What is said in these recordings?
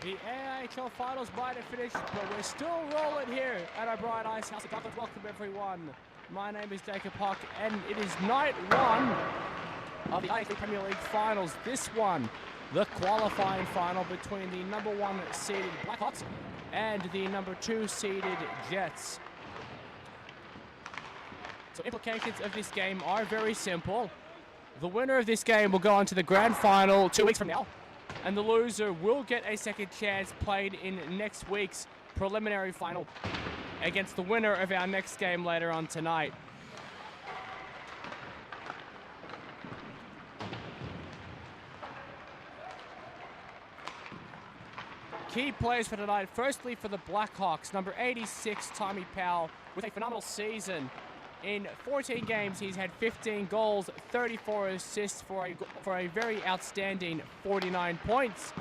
The AIHL Finals might have finished, but we're still rolling here at our Bright Ice House. Welcome everyone. My name is Jacob Hock, and it is night one of the IHV Premier League Finals. This one, the qualifying final between the number 1 seeded Blackhawks and the number 2 seeded Jets. So implications of this game are very simple. The winner of this game will go on to the grand final 2 weeks from now, and the loser will get a second chance played in next week's preliminary final against the winner of our next game later on tonight. Key players for tonight. Firstly, for the Blackhawks, number 86, Tommy Powell, with a phenomenal season. In 14 games, he's had 15 goals, 34 assists for a very outstanding 49 points.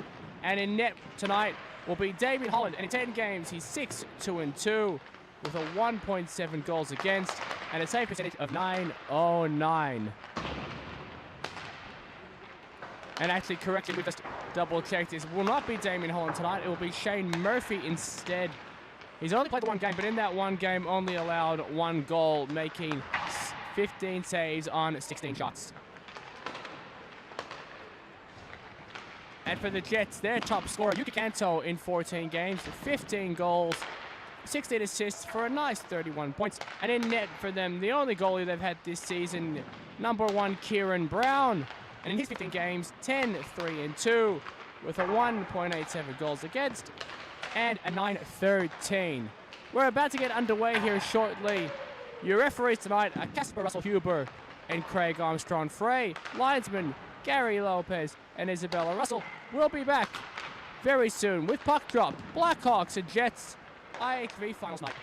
And in net tonight will be Damien Holland. And in 10 games, he's 6-2-2 with a 1.7 goals against and a save percentage of .909. And actually, correctly, we just double-checked this. It will not be Damien Holland tonight. It will be Shane Murphy instead. He's only played one game, but in that one game only allowed 1 goal, making 15 saves on 16 shots. And for the Jets, their top scorer, Yuki Kanto, in 14 games, 15 goals, 16 assists for a nice 31 points. And in net for them, the only goalie they've had this season, number 1, Kieran Brown. And in his 15 games, 10-3-2, with a 1.87 goals against and a .913. We're about to get underway here shortly. Your referees tonight are Casper Russell-Huber and Craig Armstrong-Frey. Linesmen Gary Lopez and Isabella Russell. We'll be back very soon with Puck Drop, Blackhawks and Jets, IHV Finals night.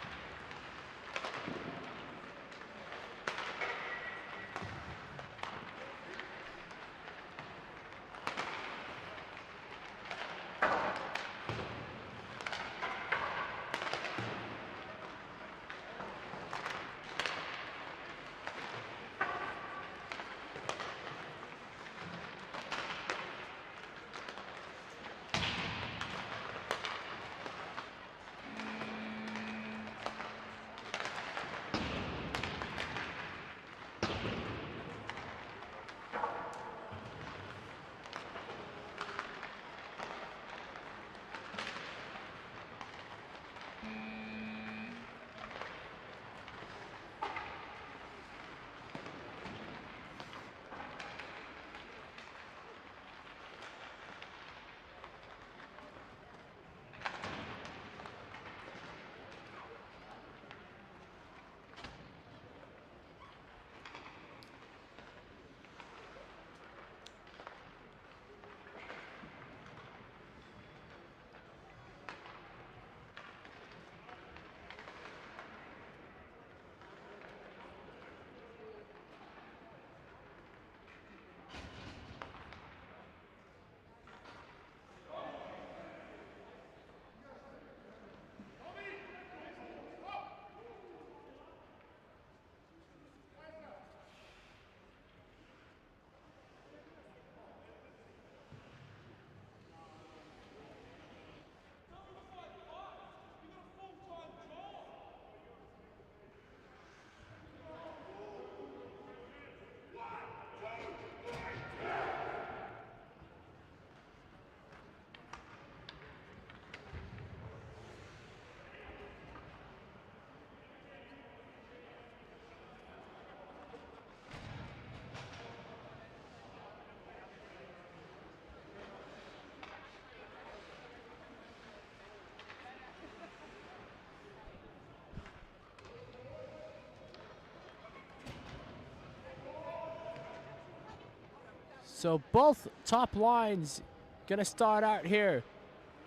So both top lines going to start out here.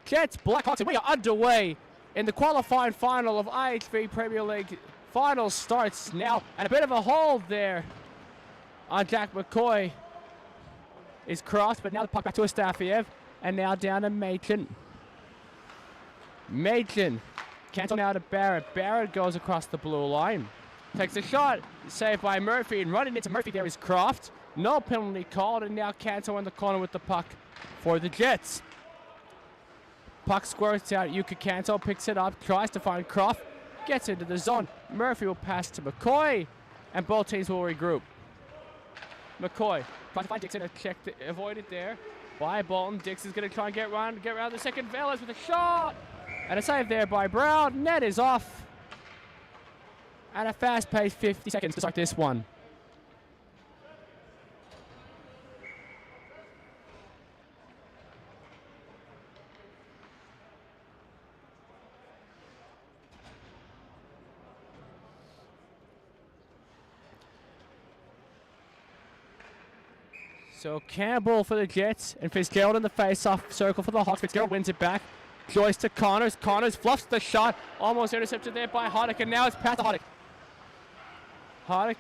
Jets, Blackhawks, and we are underway in the qualifying final of IHV Premier League. Final starts now, and a bit of a hold there on Jack McCoy is crossed, but now the puck back to Astafiev, and now down to Machen. Machen, cancel now to Barrett. Barrett goes across the blue line. Takes a shot, saved by Murphy, and running into Murphy there is Croft. No penalty called, and now Kanto in the corner with the puck for the Jets. puck squirts out. Yuka Kanto picks it up, tries to find Croft, gets into the zone. Murphy will pass to McCoy, and both teams will regroup. McCoy tries to find Dixon, avoided there by Bolton. Dixon's going to try and get around the second. Velez with a shot, and a save there by Brown. Net is off, and a fast-paced 50 seconds to start this one. So Campbell for the Jets and Fitzgerald in the face-off circle for the Hawks. Fitzgerald wins it back. Joyce to Connors. Connors fluffs the shot. Almost intercepted there by Hoddick, and now it's past Hoddick. Hoddick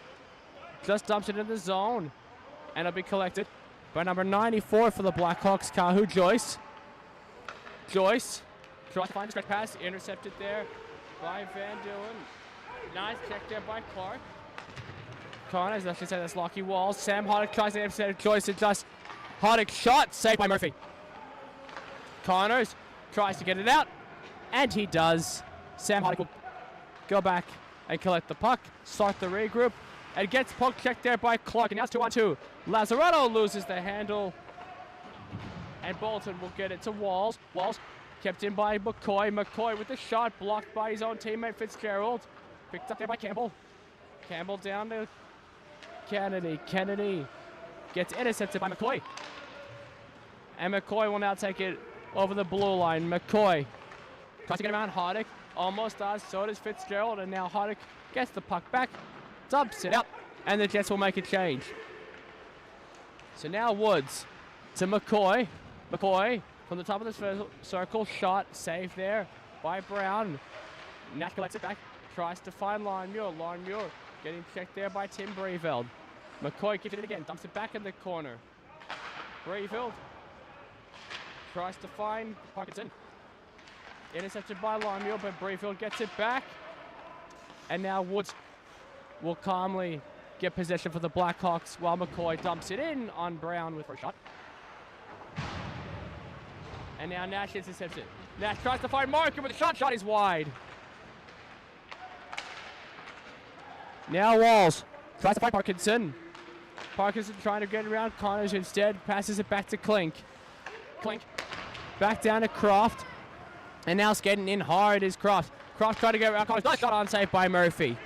just dumps it in the zone, and it'll be collected by number 94 for the Blackhawks, Kahu Joyce. Joyce tries to find a stretch pass. Intercepted there by Van Deulen. Nice check there by Clark. Connors, I should say that's Lockie Walls. Sam Hoddick tries to intercept Joyce to just Hoddick shot, saved by Murphy. Connors tries to get it out, and he does. Sam Hoddick will go back and collect the puck, start the regroup, and gets poke checked there by Clark. And now it's 2-on-2. Lazzarato loses the handle, and Bolton will get it to Walls. Walls kept in by McCoy. McCoy with the shot, blocked by his own teammate Fitzgerald. Picked up there by Campbell. Campbell down to Kennedy. Kennedy gets intercepted by McCoy. And McCoy will now take it over the blue line. McCoy tries to get around Hoddick. Almost does. So does Fitzgerald. And now Hoddick gets the puck back. Dumps it up. And the Jets will make a change. So now Woods to McCoy. McCoy from the top of the circle. Shot. Save there by Brown. Nash collects it back. Tries to find Longmuir. Longmuir getting checked there by Tim Breveld. McCoy gives it again, dumps it back in the corner. Breveld tries to find Parkinson. Intercepted by Longmuir, but Breveld gets it back. And now Woods will calmly get possession for the Blackhawks while McCoy dumps it in on Brown with a shot. And now Nash intercepts it. Nash tries to find Marker, but the shot is wide. Now Walls tries to find Parkinson. Parkinson trying to get around Connors instead. Passes it back to Klink. Klink back down to Croft. And now skating in hard is Croft. Croft trying to get around Connors. Nice shot on save by Murphy.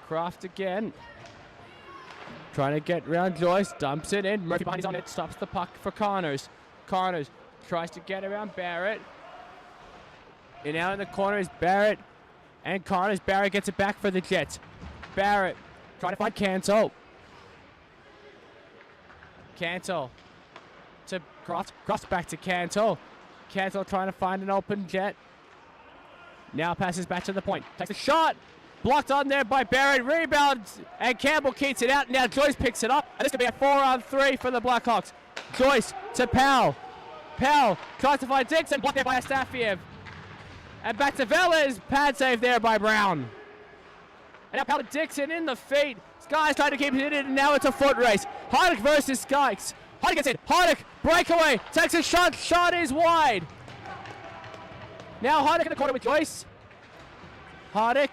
Croft again. Trying to get around Joyce. Dumps it in. Murphy behind his own net. Stops the puck for Connors. Connors tries to get around Barrett. And now in the corner is Barrett and Connors. Barrett gets it back for the Jets. Barrett trying to find Canto. Canto to Croft. Croft back to Canto. Canto trying to find an open Jet. Now passes back to the point. Takes a shot. Blocked on there by Barrett. Rebounds. And Campbell keeps it out. Now Joyce picks it up. And this could be a 4-on-3 for the Blackhawks. Joyce to Powell. Powell tries to find Dixon. Blocked there by Astafiev. And back to Velez. Pad save there by Brown. And now Powell to Dixon in the feet. Sky's trying to keep it in, and now it's a foot race. Hoddick versus Skykes. Hoddick gets it. Hoddick, breakaway. Takes a shot. Shot is wide. Now Hoddick in the corner with Joyce. Hoddick.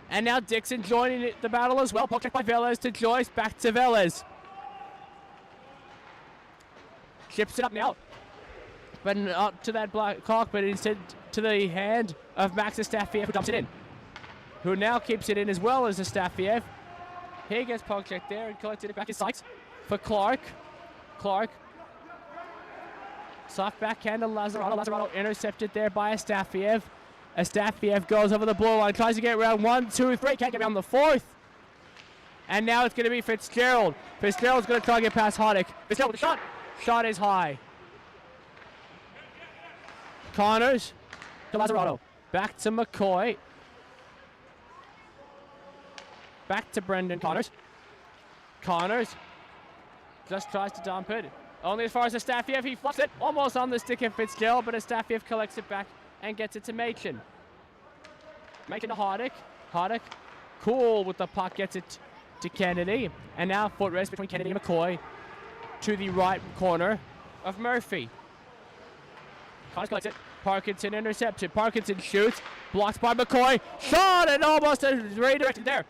And now Dixon joining the battle as well. Poke check by Velez to Joyce. Back to Velez. Chips it up now. But not to that Blackhawk, but instead to the hand of Max Astafiev, who dumps it in. Who now keeps it in as well as Astafiev. He gets poke checked there and collected it back to Sykes for Clark. Clark. Soft backhand to Lazzarato. Lazzarato intercepted there by Astafiev. Astafiev goes over the blue line, tries to get around 1, 2, 3, can't get around the fourth. And now it's going to be Fitzgerald. Fitzgerald's going to try to get past Hoddick. Fitzgerald with a shot. Shot is high. Connors to Lazzarato. Back to McCoy. Back to Brendan Connors. Connors just tries to dump it. Only as far as Astafiev. He fluffs it almost on the stick of Fitzgerald, but Astafiev collects it back and gets it to Machin. Machin to Hoddick. Hoddick, cool with the puck, gets it to Kennedy. And now foot race between Kennedy and McCoy. to the right corner of Murphy. Connors collects it. Parkinson intercepted. Parkinson shoots. Blocked by McCoy. Shot and almost redirected there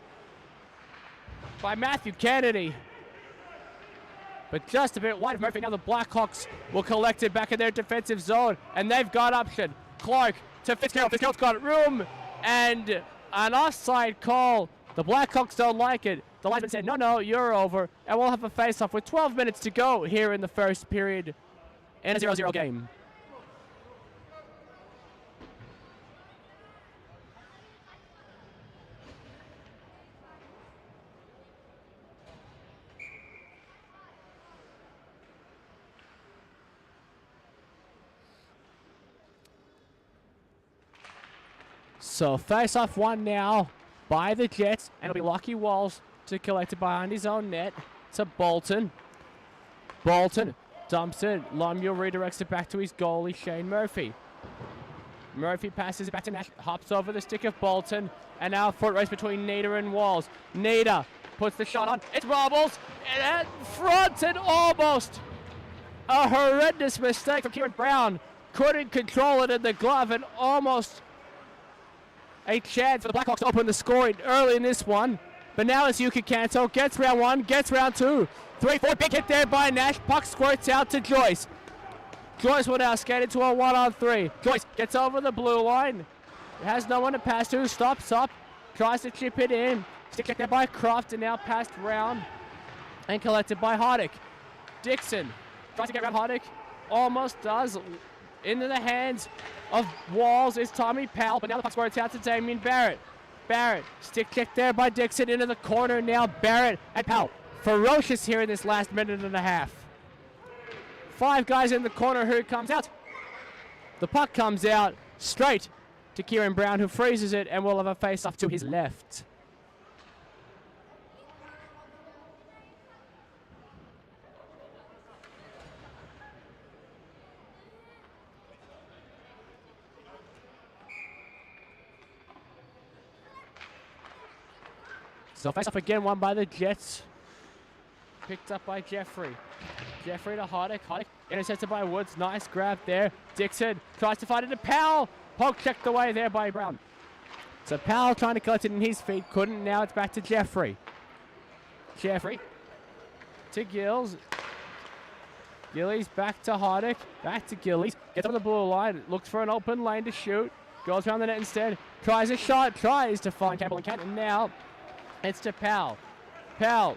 by Matthew Kennedy. But just a bit wide of Murphy. Now the Blackhawks will collect it back in their defensive zone. And they've got option. Clark to Fitzgerald. Fitzgerald's got room. And an offside call. The Blackhawks don't like it. The linesman said, no, you're over. And we'll have a face-off with 12 minutes to go here in the first period in a 0-0 game. So face-off one now by the Jets, and it'll be Lockie Walls to collect it behind his own net to Bolton. Bolton dumps it. Lemieux redirects it back to his goalie, Shane Murphy. Murphy passes it back to Nash, hops over the stick of Bolton, and now a foot race between Nader and Walls. Nader puts the shot on. It wobbles and front and almost a horrendous mistake from Kieran Brown. Couldn't control it in the glove and almost a chance for the Blackhawks to open the scoring early in this one. But now it's Yuki Kanto. Gets round one, gets round two. 3-4, big hit there by Nash. Puck squirts out to Joyce. Joyce will now skate into a 1-on-3. Joyce gets over the blue line. Has no one to pass to. Stops up. Tries to chip it in. Stick check there by Croft and now passed round and collected by Hardick. Dixon tries to get around Hardick. Almost does. Into the hands of Walls is Tommy Powell, but now the puck squirts out to Damien Barrett. Barrett, stick check there by Dixon into the corner now. Barrett and Powell. Ferocious here in this last minute and a half. 5 guys in the corner. Who comes out? The puck comes out straight to Kieran Brown, who freezes it and will have a face-off to his left. So face-off again, won by the Jets. Picked up by Jeffrey. Jeffrey to Hardick. Hardick intercepted by Woods. Nice grab there. Dixon tries to find it to Powell. Poke checked away there by Brown. So Powell trying to collect it in his feet. Couldn't. Now it's back to Jeffrey. Jeffrey to Gills. Gillies back to Hardick. Back to Gillies. Gets on the blue line. Looks for an open lane to shoot. Goes around the net instead. Tries a shot. Tries to find Campbell and Canton. Now it's to Powell. Powell.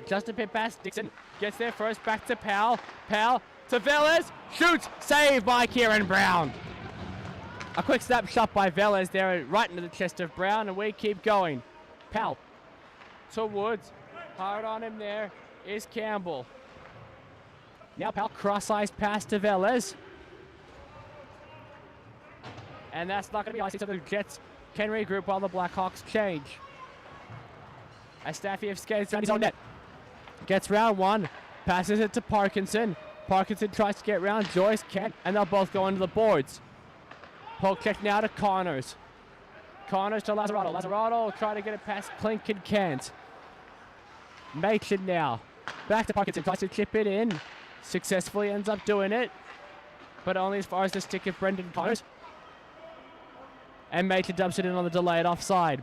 Just a bit past Dixon. Gets there first. Back to Powell. Powell to Velez. Shoots. Saved by Kieran Brown. A quick snapshot by Velez there right into the chest of Brown. And we keep going. Powell to Woods. Hard on him there is Campbell. Now Powell cross-eyes pass to Velez. And that's not going to be icy, so the Jets can regroup while the Blackhawks change. Astafiev skates around his own net. Gets round one. Passes it to Parkinson. Parkinson tries to get round Joyce. Can't. And they'll both go into the boards. Poke check now to Connors. Connors to Lazzarato. Lazzarato trying to get it past Klink and can't. Machin now. Back to Parkinson. Tries to chip it in. Successfully ends up doing it. But only as far as the stick of Brendan Connors. And Machin dumps it in on the delayed offside.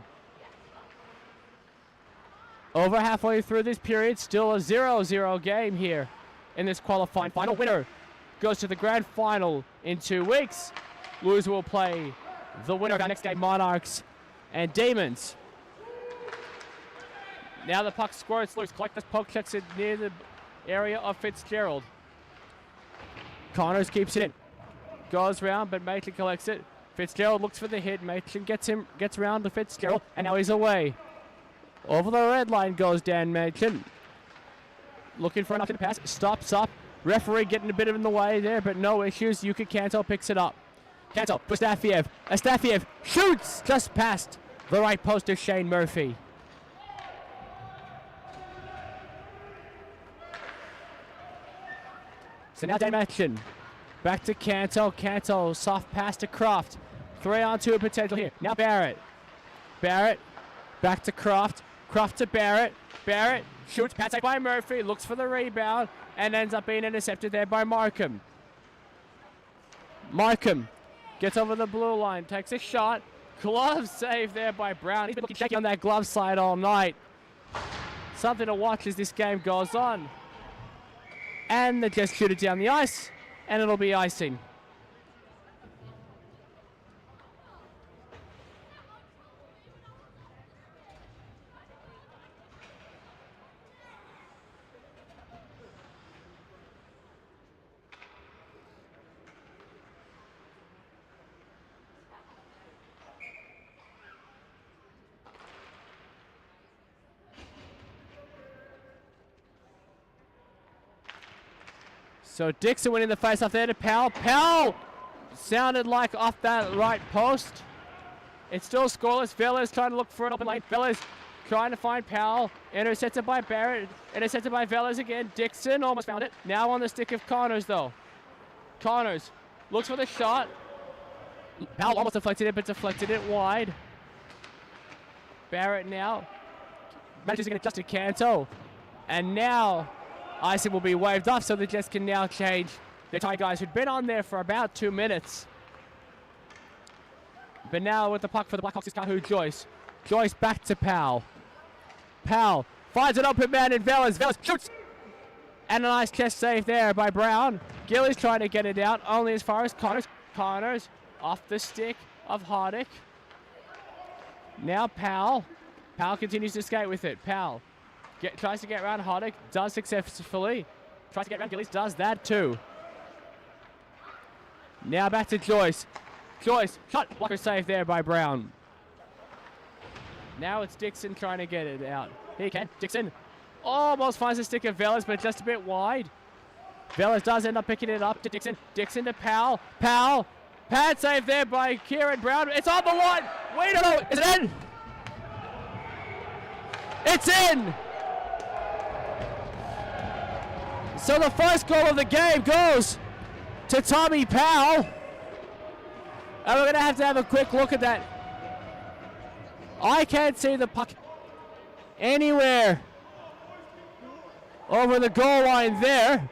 Over halfway through this period, still a 0-0 game here in this qualifying final. Winner goes to the grand final in 2 weeks. Loser will play the winner of our next game, Monarchs and Demons. Now the puck squirts loose. Collectors poke checks it near the area of Fitzgerald. Connors keeps it in. Goes round, but Maitland collects it. Fitzgerald looks for the hit. Maitland gets around to Fitzgerald, and now he's away. Over the red line goes Dan Maitland. Looking for an option to pass. Stops up. Referee getting a bit in the way there, but no issues. Yuki Kanto picks it up. Kanto for Astafiev. Astafiev shoots just past the right post of Shane Murphy. So now Dan Maitland. Back to Kanto. Kanto soft pass to Croft. 3-on-2 potential here. Now Barrett. Barrett back to Croft. Croft to Barrett. Barrett shoots, pass by Murphy, looks for the rebound, and ends up being intercepted there by Markham. Markham gets over the blue line, takes a shot. Glove save there by Brown. He's been looking shaky on that glove side all night. Something to watch as this game goes on. And they just shoot it down the ice, and it'll be icing. So Dixon winning the face-off there to Powell. Powell sounded like off that right post. It's still scoreless. Velez trying to look for an open lane. Velez trying to find Powell. Intercepted by Barrett. Intercepted by Velez again. Dixon almost found it. Now on the stick of Connors though. Connors looks for the shot. Powell almost deflected it, but deflected it wide. Barrett now manages to get it just to Canto. And now icing will be waved off, so the Jets can now change their tie guys who'd been on there for about 2 minutes. But now with the puck for the Blackhawks is Kahu Joyce. Joyce back to Powell. Powell finds an open man in Velez. Velez shoots! And a nice chest save there by Brown. Gillies trying to get it out, only as far as Connors. Connors off the stick of Hardick. Now Powell. Powell continues to skate with it. Powell tries to get around Hardick, does successfully. Tries to get around Gillies, does that too. Now back to Joyce. Joyce, shot blocker save there by Brown. Now it's Dixon trying to get it out. Here he can, Dixon. Almost finds the stick of Velez, but just a bit wide. Velez does end up picking it up to Dixon. Dixon to Powell. Powell, pad save there by Kieran Brown. It's on the line. Wait a minute, is it in? It's in! So the first goal of the game goes to Tommy Powell. And we're going to have a quick look at that. I can't see the puck anywhere over the goal line there.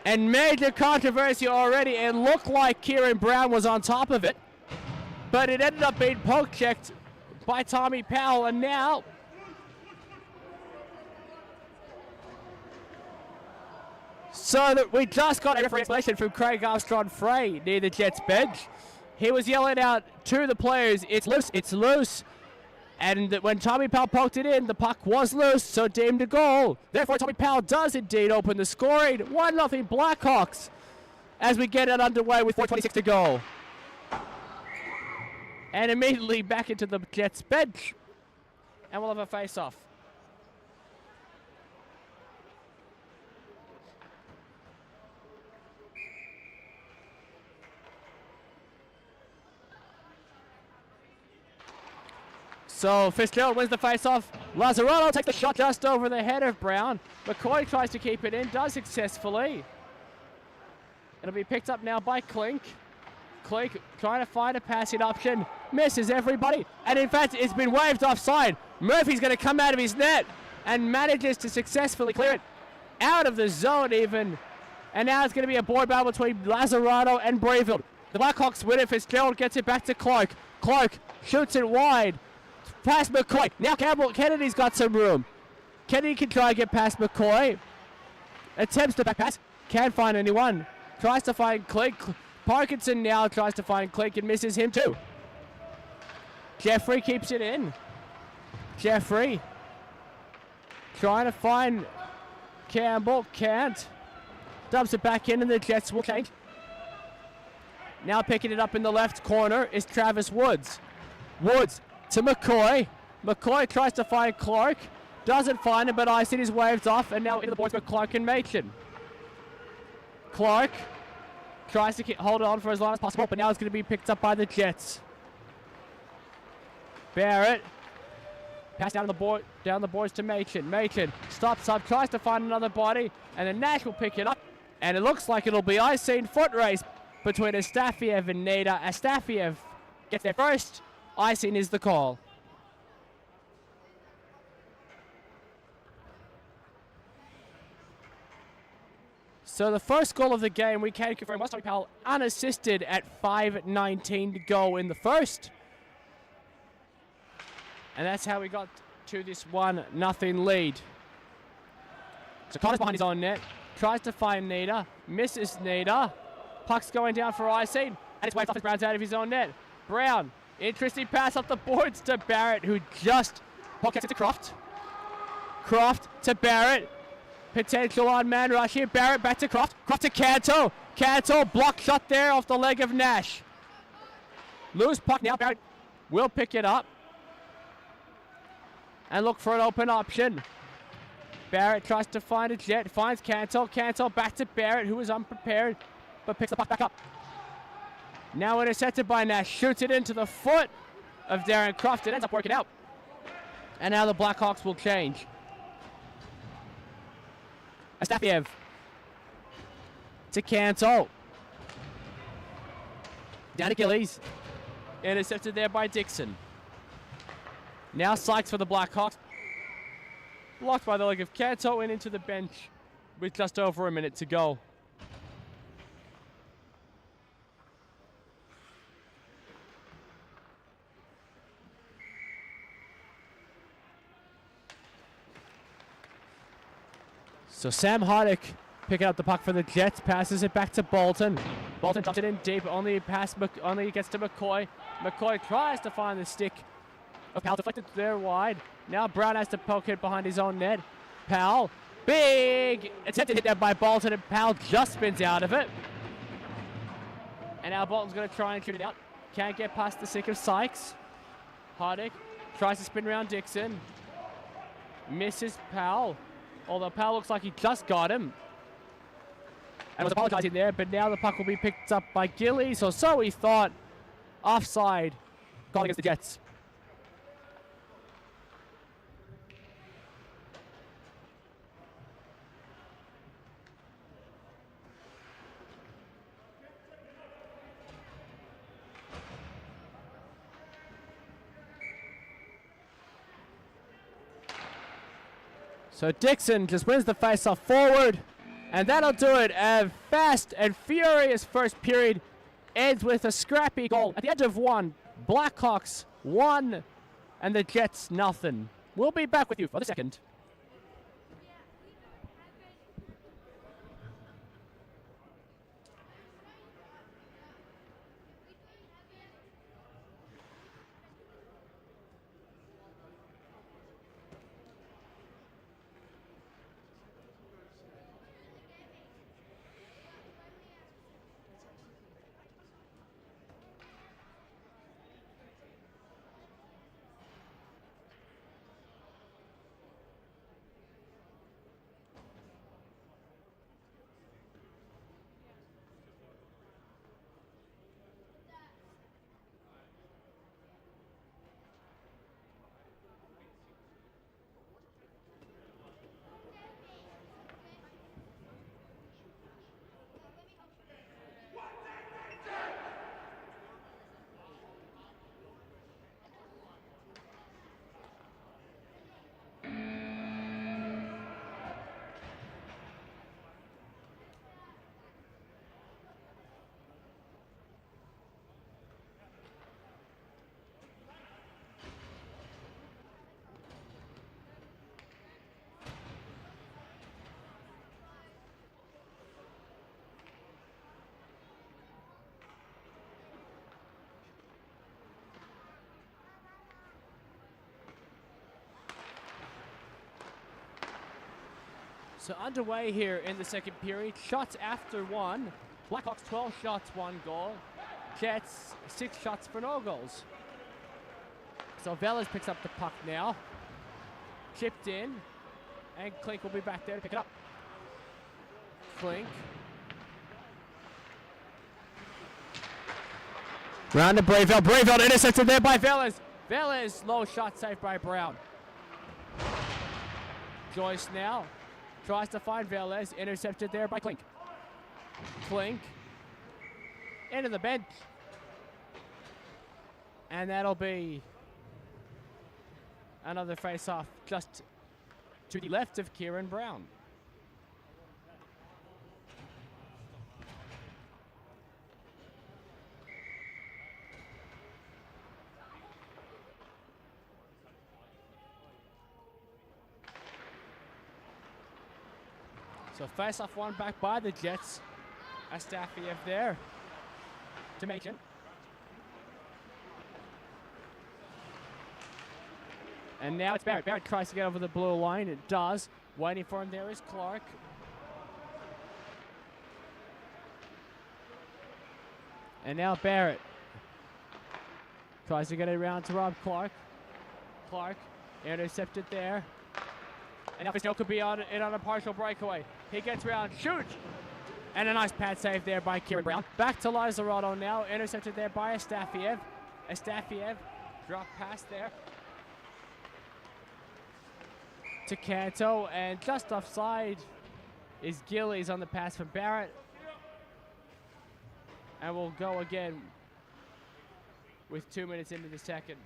And major controversy already. It looked like Kieran Brown was on top of it. But it ended up being poke checked by Tommy Powell. And now so that we just got a referee explanation from Craig Armstrong-Frey near the Jets bench. He was yelling out to the players, it's loose, it's loose. And when Tommy Powell poked it in, the puck was loose, so deemed a goal. Therefore, Tommy Powell does indeed open the scoring. 1-0 Blackhawks as we get it underway with 4:26 to go. And immediately back into the Jets bench. And we'll have a face-off. So Fitzgerald wins the face-off. Lazzarotto takes the shot just over the head of Brown. McCoy tries to keep it in, does successfully. It'll be picked up now by Klink. Klink trying to find a passing option. Misses everybody. And in fact, it's been waved offside. Murphy's going to come out of his net and manages to successfully clear it out of the zone even. And now it's going to be a board battle between Lazzarotto and Brayfield. The Blackhawks win it. Fitzgerald gets it back to Clark. Clark shoots it wide. Past McCoy. Now Kennedy's got some room. Kennedy can try and get past McCoy. Attempts to back pass. Can't find anyone. Tries to find Klink. Parkinson now tries to find Klink and misses him too. Jeffrey keeps it in. Jeffrey trying to find Campbell. Can't. Dumps it back in and the Jets will change. Now picking it up in the left corner is Travis Woods. Woods to McCoy. McCoy tries to find Clark. Doesn't find him, but icing is waved off. And now into the boards with Clark and Machin. Clark tries to hold on for as long as possible, but now it's going to be picked up by the Jets. Barrett. Pass down the boards to Machin. Machin stops up, tries to find another body, and then Nash will pick it up. And it looks like it'll be icing foot race between Astafiev and Nader. Astafiev gets there first. Icing is the call. So the first goal of the game, we can confirm, was Tommy Powell unassisted at 5:19 to go in the first. And that's how we got to this 1-0 lead. So Connor's behind his own net, tries to find Nita, misses Nita. Puck's going down for icing, and it's waved off as Brown's out of his own net. Brown, interesting pass up the boards to Barrett, who just pockets it to Croft. Croft to Barrett. Potential on man rush here. Barrett back to Croft. Croft to Canto. Canto, block shot there off the leg of Nash. Loose puck now. Barrett will pick it up and look for an open option. Barrett tries to find a jet. Finds Canto. Canto back to Barrett, who is unprepared, but picks the puck back up. Now intercepted by Nash. Shoots it into the foot of Darren Croft. It ends up working out. And now the Blackhawks will change. Astafiev to Canto. Down to Gillies. Intercepted there by Dixon. Now Sykes for the Blackhawks. Blocked by the leg of Canto and into the bench with just over a minute to go. So Sam Hardick picking up the puck for the Jets, passes it back to Bolton. Bolton drops it in deep, only gets to McCoy. McCoy tries to find the stick of Powell, deflected there wide. Now Brown has to poke it behind his own net. Powell, big attempted hit there by Bolton, and Powell just spins out of it. And now Bolton's going to try and shoot it out. Can't get past the stick of Sykes. Hardick tries to spin around Dixon. Misses Powell. Although Powell looks like he just got him. And was apologizing there, but now the puck will be picked up by Gillies, or so he thought. Offside, call against the Jets. So Dixon just wins the face-off forward, and that'll do it. A fast and furious first period ends with a scrappy goal at the end of one. Blackhawks 1 and the Jets nothing. We'll be back with you for the second. So underway here in the second period. Shots after one. Blackhawks 12 shots, 1 goal. Jets 6 shots for no goals. So Velas picks up the puck now. Chipped in. And Klink will be back there to pick it up. Klink. Round to Brayville. Brayville intercepted there by Velas. Velas, low shot saved by Brown. Joyce now. Tries to find Velez, intercepted there by Klink. Klink into the bench. And that'll be another face-off just to the left of Kieran Brown. So face-off one back by the Jets. Astafiev there to make it. And now it's Barrett. Barrett tries to get over the blue line. It does. Waiting for him there is Clark. And now Barrett tries to get it around to Rob Clark. Clark intercepted there. And now Fishnell could be on a partial breakaway. He gets around, shoots! And a nice pad save there by Kieran Brown. Back to Lazzarato now, intercepted there by Astafiev. Astafiev, drop pass there to Canto, and just offside is Gillies on the pass from Barrett. And we'll go again with 2 minutes into the second.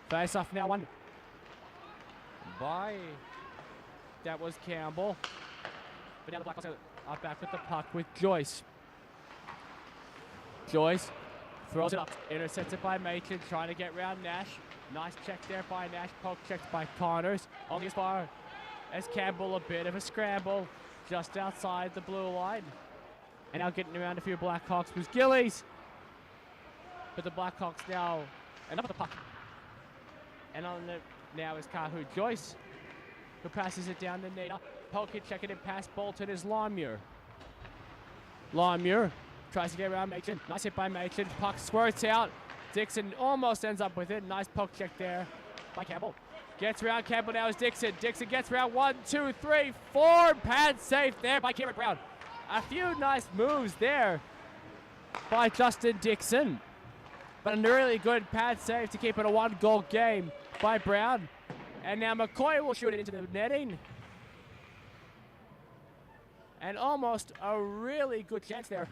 Face off now, one by, that was Campbell. But now the Blackhawks are back with the puck with Joyce. Joyce throws it up, intercepts it by Machin, trying to get round Nash. Nice check there by Nash, poke checked by Connors. Only as far as Campbell, a bit of a scramble just outside the blue line. And now getting around a few Blackhawks was Gillies. But the Blackhawks now, enough of the puck. And on it now is Kahu Joyce, who passes it down to Nita. Poke it, checking it past Bolton is Longmuir. Longmuir tries to get around Machin. Nice hit by Machin. Puck squirts out. Dixon almost ends up with it. Nice poke check there by Campbell. Gets around Campbell now is Dixon. Dixon gets around 1, 2, 3, 4. Pad safe there by Kieran Brown. A few nice moves there by Justin Dixon. But a really good pad save to keep it a 1-goal game by Brown. And now McCoy will shoot it into the netting. And almost a really good chance there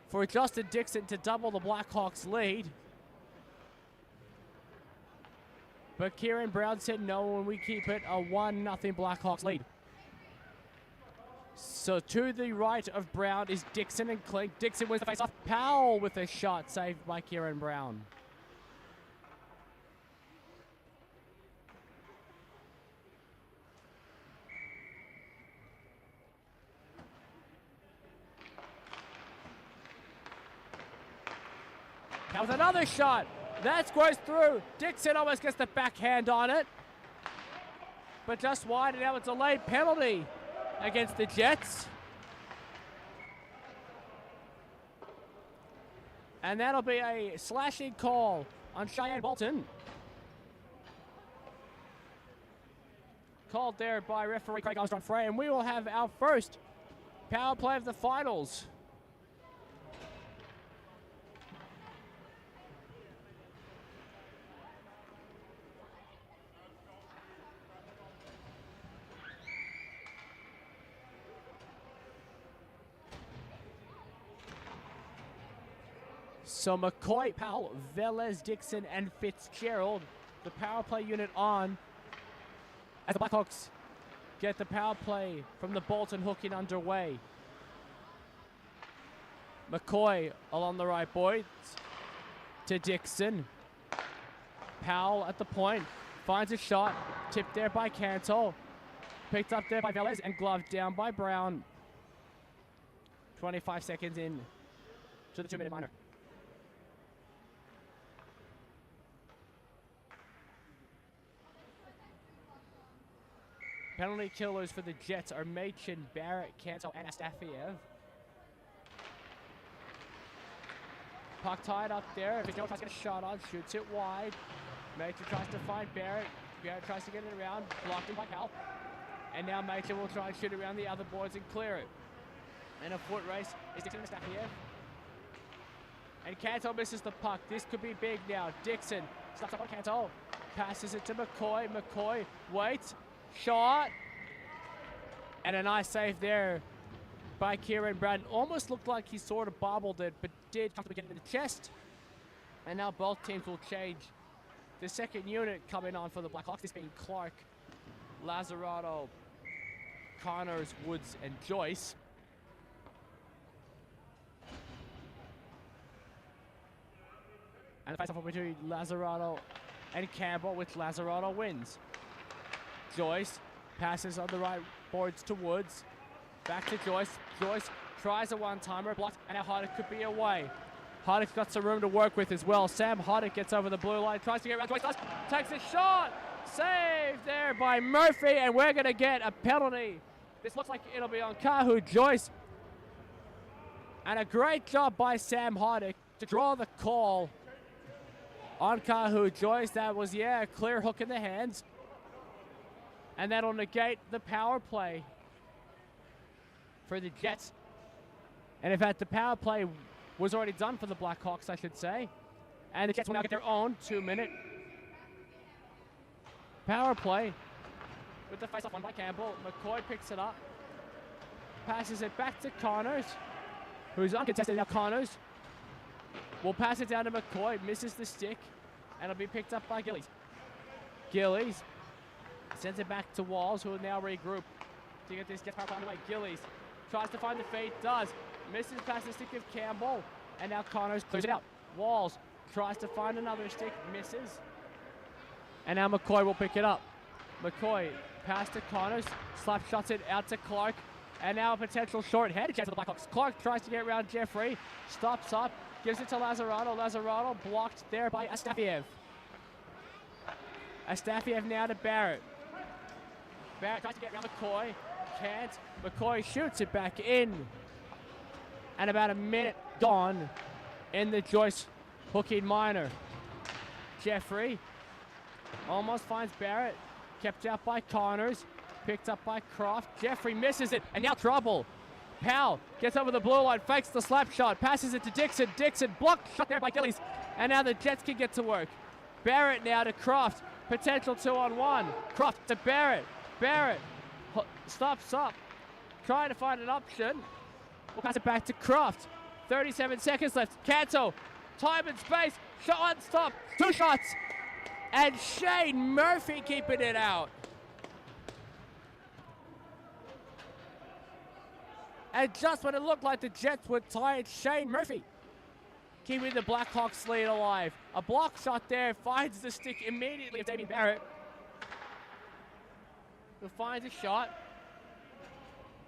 for Justin Dixon to double the Blackhawks lead. But Kieran Brown said no, and we keep it a 1-0 Blackhawks lead. So to the right of Brown is Dixon and Klink. Dixon wins the face-off. Powell with a shot saved by Kieran Brown. Now with another shot. That squares through. Dixon almost gets the backhand on it. But just wide, and now it's a late penalty against the Jets. And that'll be a slashing call on Cheyenne Bolton. Called there by referee Craig Armstrong-Frey, and we will have our first power play of the finals. So McCoy, Powell, Velez, Dixon, and Fitzgerald, the power play unit on as the Blackhawks get the power play from the Bolton hook in underway. McCoy along the right boards to Dixon. Powell at the point, finds a shot, tipped there by Cantor, picked up there by Velez, and gloved down by Brown. 25 seconds in to the 2-minute minor. Penalty killers for the Jets are Machin, Barrett, Canto, and Astafiev. Puck tied up there. Fitzgerald tries to get a shot on, shoots it wide. Machin tries to find Barrett. Barrett tries to get it around, blocked him by Powell. And now Machin will try and shoot around the other boards and clear it. And a foot race is Dixon and Astafiev. And Canto misses the puck. This could be big now. Dixon stops up on Canto. Passes it to McCoy. McCoy waits. Shot. And a nice save there by Kieran Brown. Almost looked like he sort of bobbled it, but did comfortably get it in the chest. And now both teams will change. The second unit coming on for the Blackhawks, this being Clark, Lazzarato, Connors, Woods, and Joyce. And the face-off between Lazzarato and Campbell, which Lazzarato wins. Joyce passes on the right boards to Woods. Back to Joyce. Joyce tries a one-timer, blocked, and now Hoddick could be away. Hoddick's got some room to work with as well. Sam Hoddick gets over the blue line, tries to get around Joyce, takes a shot! Saved there by Murphy, and we're going to get a penalty. This looks like it'll be on Kahu Joyce. And a great job by Sam Hoddick to draw the call on Kahu Joyce. That was, a clear hook in the hands. And that'll negate the power play for the Jets. And in fact, the power play was already done for the Blackhawks, I should say. And the Jets will now get their own 2-minute power play with the face-off won by Campbell. McCoy picks it up, passes it back to Connors, who's uncontested now. Connors will pass it down to McCoy, misses the stick, and it'll be picked up by Gillies. Gillies sends it back to Walls, who will now regroup to get this Jets power play underway. Gillies tries to find the feed, does, misses past the stick of Campbell, and now Connors clears it out. Walls tries to find another stick, misses, and now McCoy will pick it up. McCoy pass to Connors, slap shots it out to Clark, and now a potential short-handed chance for the Blackhawks. Clark tries to get around Jeffrey, stops up, gives it to Lazzarato. Lazzarato blocked there by Astafiev. Astafiev now to Barrett. Barrett tries to get around McCoy, can't. McCoy shoots it back in. And about a minute gone in the Joyce hooking minor. Jeffrey almost finds Barrett, kept out by Connors, picked up by Croft. Jeffrey misses it, and now trouble. Powell gets over the blue line, fakes the slap shot, passes it to Dixon. Dixon blocked, shot there by Gillies. And now the Jets can get to work. Barrett now to Croft, potential 2-on-1. Croft to Barrett. Barrett stops up, trying to find an option. We'll pass it back to Croft. 37 seconds left. Canto, time and space, shot, stop, 2 shots. And Shane Murphy keeping it out. And just when it looked like the Jets were tired, Shane Murphy keeping the Blackhawks lead alive. A block shot there, finds the stick immediately of Damien Barrett, who finds a shot.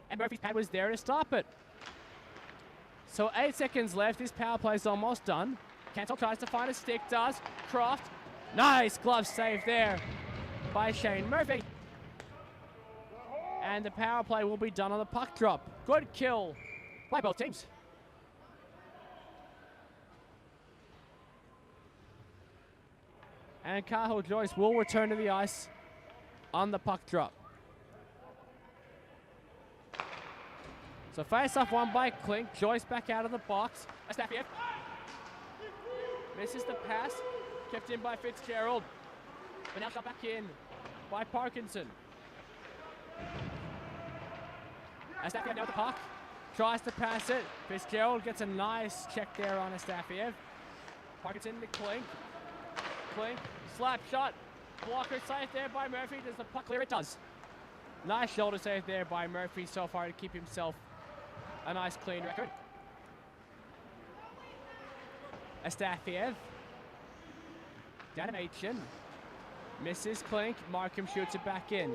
And Murphy's pad was there to stop it. So 8 seconds left. This power play is almost done. Cantle tries to find a stick, does. Croft. Nice glove save there by Shane Murphy. And the power play will be done on the puck drop. Good kill by both teams. And Cahill Joyce will return to the ice on the puck drop. So face-off won by Klink. Joyce back out of the box. Astafiev misses the pass. Kept in by Fitzgerald. But now shot back in by Parkinson. Astafiev now with the puck. Tries to pass it. Fitzgerald gets a nice check there on Astafiev. Parkinson to Klink. Klink, slap shot. Blocker save there by Murphy. Does the puck clear? It does. Nice shoulder save there by Murphy so far to keep himself a nice clean record. Astafiev. Animation. Misses Klink. Markham shoots it back in.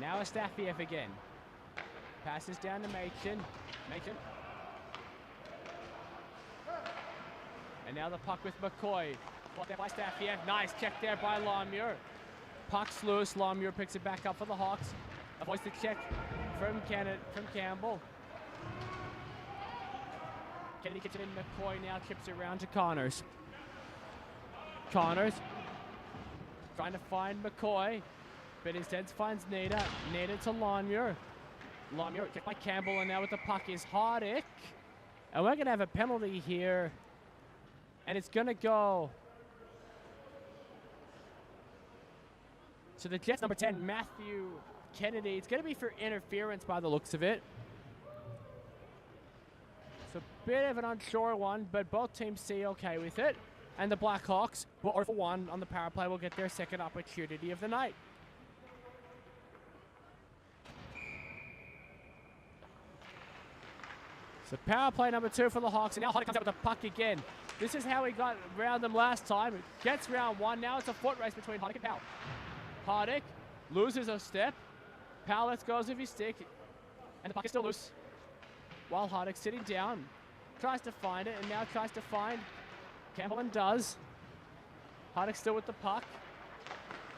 Now Astafiev again. Passes down to Machin. Machin. And now the puck with McCoy. Blocked there by Astafiev. Nice check there by Longmuir. Puck's loose. Longmuir picks it back up for the Hawks. Avoids the check from Campbell. Kennedy gets it in. McCoy now chips it around to Connors. Connors trying to find McCoy, but instead finds Nader. Nader to Longmuir. Longmuir kicked by Campbell, and now with the puck is Hoddick. And we're going to have a penalty here. And it's going to go to the Jets number 10, Matthew Kennedy. It's going to be for interference by the looks of it. It's a bit of an unsure one, but both teams see okay with it. And the Blackhawks, or for one on the power play, will get their second opportunity of the night. So power play number 2 for the Hawks, and now Hardick comes out with the puck again. This is how he got around them last time. Gets round 1. Now it's a foot race between Hardick and Powell. Hardick loses a step. Powell lets go of his stick, and the puck is still loose. While Hardick sitting down, tries to find it, and now tries to find Campbell and does. Hardick still with the puck.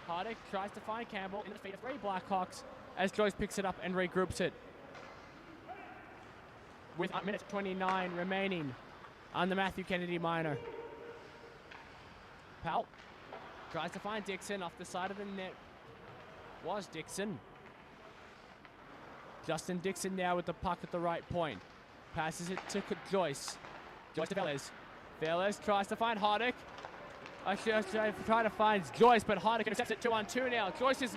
Hardick tries to find Campbell in the feet of 3 Blackhawks as Joyce picks it up and regroups it. With a minute 29 remaining on the Matthew Kennedy minor. Powell tries to find Dixon off the side of the net. Was Dixon. Justin Dixon now with the puck at the right point. Passes it to Joyce. Joyce to Velez. Velez tries to find Hardick. I should try to find Joyce, but Hardick intercepts it 2-on-2 now. Joyce is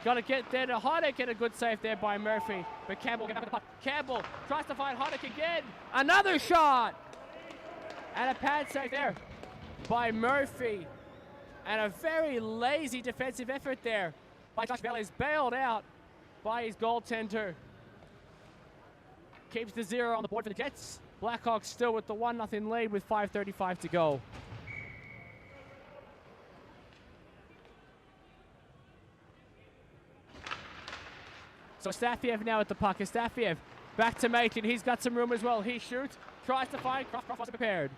got to get there to Hardick, and a good save there by Murphy. But Campbell gets back the puck. Campbell tries to find Hardick again. Another shot! And a pad save there by Murphy. And a very lazy defensive effort there by Josh Velez, bailed out by his goaltender. Keeps the 0 on the board for the Jets. Blackhawks still with the 1-0 lead with 5:35 to go. So Stafiev now at the puck. Stafiev back to Macon. He's got some room as well. He shoots, tries to find Croft. Croft wasn't prepared.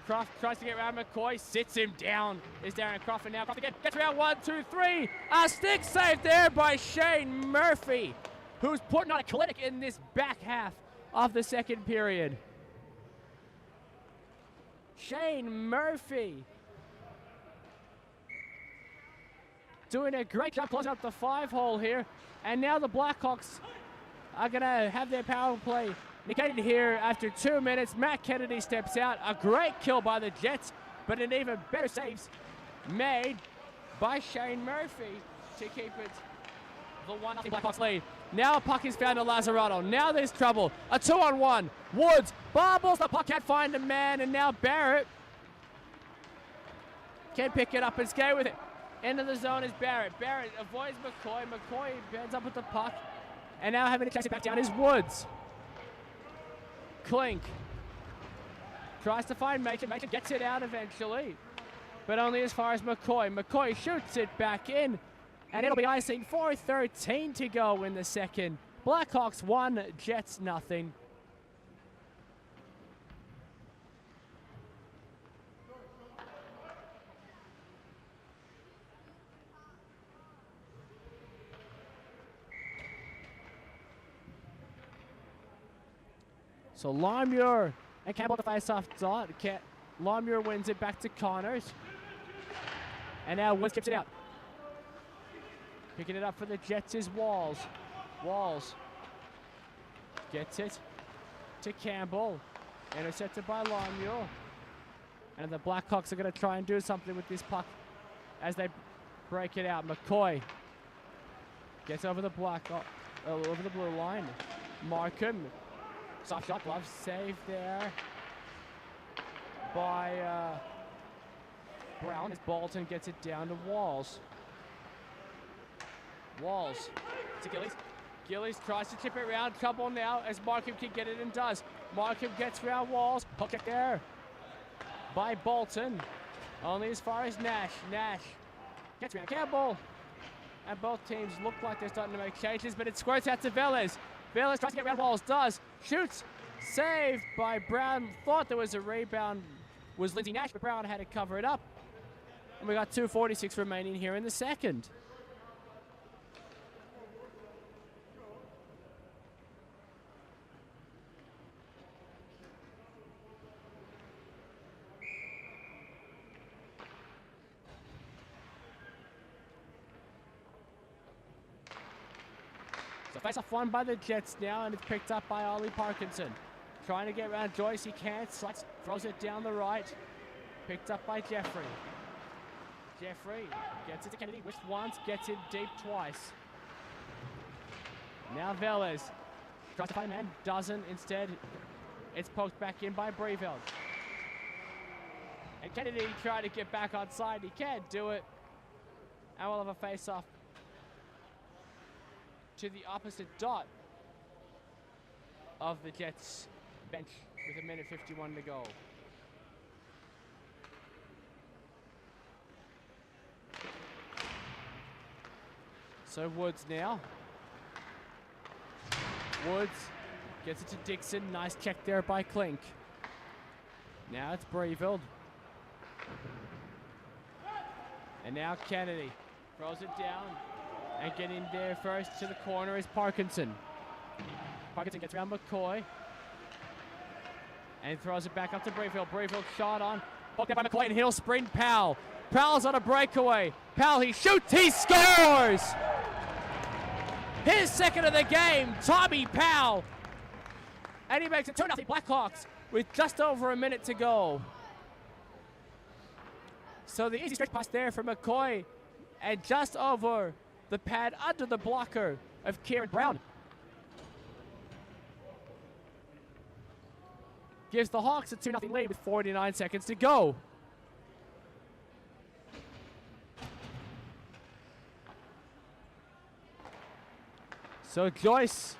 Croft tries to get around McCoy, sits him down. Is Darren Croft, and now Croft again gets around 1, 2, 3. A stick save there by Shane Murphy, who's putting on a clinic in this back half of the second period. Shane Murphy doing a great job closing up the 5-hole here. And now the Blackhawks are going to have their power play negated here after 2 minutes. Matt Kennedy steps out. A great kill by the Jets, but an even better saves made by Shane Murphy to keep it the 1-0 Blackhawks lead. Now a puck is found to Lazzarato. Now there's trouble. A 2-on-1. Woods bobbles. The puck can't find a man, and now Barrett can pick it up and skate with it. Into the zone is Barrett. Barrett avoids McCoy. McCoy bends up with the puck. And now having to chase it back down is Woods. Klink tries to find Macon. Macon gets it out eventually, but only as far as McCoy. McCoy shoots it back in, and it'll be icing. 4:13 to go in the second. Blackhawks 1, Jets 0. So Longmuir and Campbell to face off dot. Longmuir wins it back to Connors. And now Woods keeps it out. Picking it up for the Jets is Walls. Walls gets it to Campbell. Intercepted by Longmuir. And the Blackhawks are going to try and do something with this puck as they break it out. McCoy gets over the over the blue line. Markham. Soft shot, glove save there by Brown as Bolton gets it down to Walls. Walls to Gillies. Gillies tries to chip it around. Trouble now as Markham can get it and does. Markham gets around Walls. Hook it there by Bolton. Only as far as Nash. Nash gets around Campbell. And both teams look like they're starting to make changes, but it squirts out to Velez. Velez tries to get around Walls, does, shoots, saved by Brown. Thought there was a rebound, was Lindsay Nash, but Brown had to cover it up. And we got 2:46 remaining here in the second. So face-off won by the Jets now, and it's picked up by Ollie Parkinson. Trying to get around Joyce, he can't. Slides, throws it down the right. Picked up by Jeffrey. Jeffrey gets it to Kennedy, whiffs once, gets it deep twice. Now Velez tries to find a man, doesn't. Instead, it's poked back in by Breveld. And Kennedy tried to get back on side. He can't do it. And we'll have a face-off to the opposite dot of the Jets bench with 1:51 to go. So Woods now. Woods gets it to Dixon. Nice check there by Klink. Now it's Breville. And now Kennedy throws it down. And getting there first to the corner is Parkinson. Parkinson gets around McCoy. And throws it back up to Breville. Breville shot on. Poked up by McCoy and he'll sprint Powell. Powell's on a breakaway. Powell, he shoots, he scores! His second of the game, Tommy Powell. And he makes it 2-0 Blackhawks with just over a minute to go. So the easy stretch pass there for McCoy and just over the pad under the blocker of Kieran Brown. Gives the Hawks a 2-0 lead with 49 seconds to go. So Joyce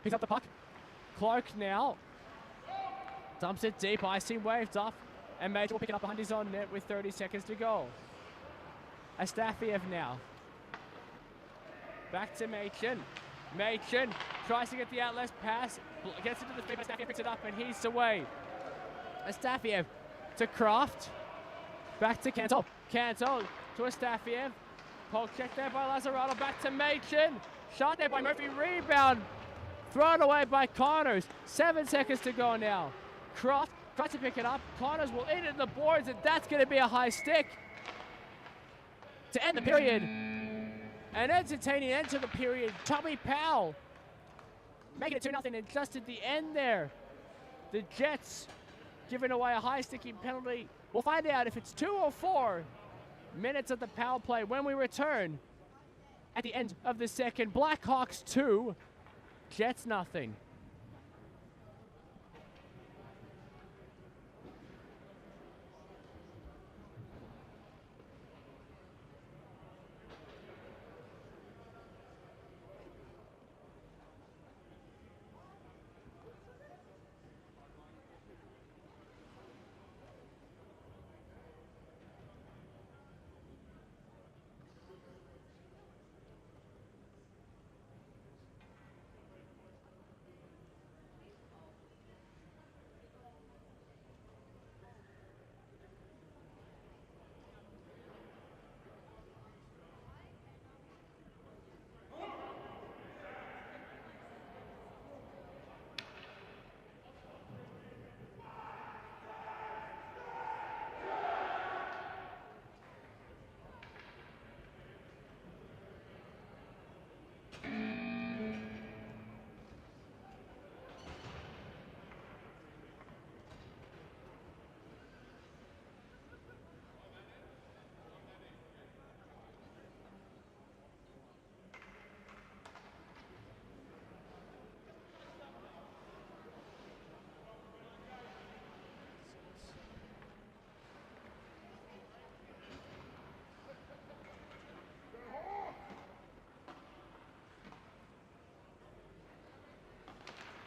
picks up the puck. Clark now dumps it deep. Icing waved off. And Major will pick it up behind his own net with 30 seconds to go. Astafiev now. Back to Machin. Machin tries to get the out left pass. Gets into the speed, but Astafiev picks it up and he's away. Astafiev to Kraft. Back to Canto. Canto to Astafiev. Poke check there by Lazzarato. Back to Machin. Shot there by Murphy. Rebound. Thrown away by Connors. 7 seconds to go now. Kraft tries to pick it up. Connors will eat it in the boards, and that's going to be a high stick to end the period. An entertaining end to the period. Tommy Powell making it 2-0, and just at the end there, the Jets giving away a high sticking penalty. We'll find out if it's 2 or 4 minutes of the power play when we return at the end of the second. Blackhawks 2, Jets nothing.